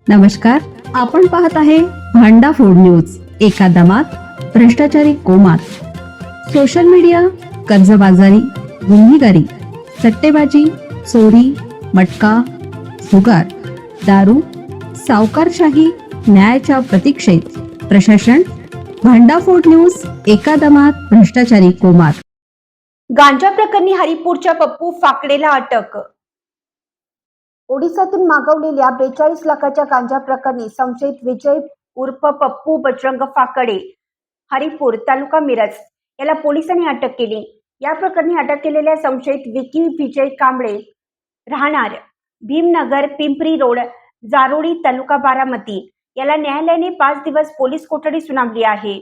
नमस्कार, आपण पाहत आहे भांडा फोड न्यूज. एका दमात भ्रष्टाचारी कोमात. सोशल मीडिया, कर्जबाजारी, गुन्हेगारी, सट्टेबाजी, चोरी, मटका, जुगार, दारू, सावकारशाही, न्यायाच्या प्रतीक्षेत प्रशासन. भांडाफोड न्यूज. एका दमात भ्रष्टाचारी कोमात. गांजा प्रकरणी हरिपूरच्या पप्पू फाकडेला अटक. ओडिसातून मागवलेल्या 42 लाखाच्या गांजा प्रकरणी संशयित विजय उर्फ पप्पू बजरंग फाकडे, हरिपूर, तालुका मिरज याला पोलिसांनी अटक केली. या प्रकरणी अटक केलेल्या संशयित विकी विजय कांबळे, राहणार भीमनगर, पिंपरी रोड, जारोडी, तालुका बारामती याला न्यायालयाने 5 दिवस पोलीस कोठडी सुनावली आहे.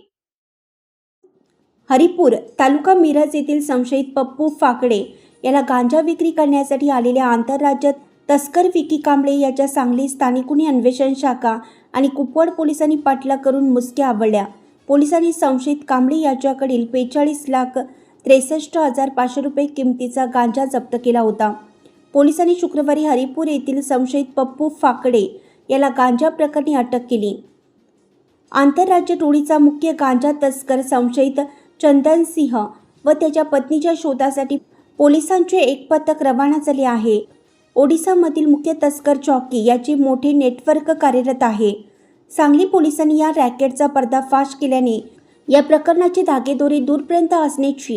हरिपूर, तालुका मिरज येथील संशयित पप्पू फाकडे याला गांजा विक्री करण्यासाठी आलेल्या आंतरराज्य तस्कर विकी कांबळे याच्या सांगली स्थानिक गुन्हे अन्वेषण शाखा आणि कुपवाड पोलिसांनी पाठलाग करून मुसक्या आवळल्या. पोलिसांनी संशयित कांबळे याच्याकडील 45,63,500 रुपये किमतीचा गांजा जप्त केला होता. पोलिसांनी शुक्रवारी हरिपूर येथील संशयित पप्पू फाकडे याला गांजा प्रकरणी अटक केली. आंतरराज्य टोळीचा मुख्य गांजा तस्कर संशयित चंदन सिंह व त्याच्या पत्नीच्या शोधासाठी पोलिसांचे एक पथक रवाना झाले आहे. ओडिसामधील मुख्य तस्कर चौकी याचे मोठे नेटवर्क कार्यरत आहे. सांगली पोलिसांनी या रॅकेटचा पर्दाफाश केल्याने या प्रकरणाची धागेदोरी दूरपर्यंत असण्याची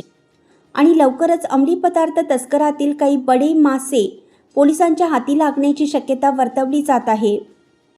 आणि लवकरच अंमली पदार्थ तस्करातील काही बडे मासे पोलिसांच्या हाती लागण्याची शक्यता वर्तवली जात आहे.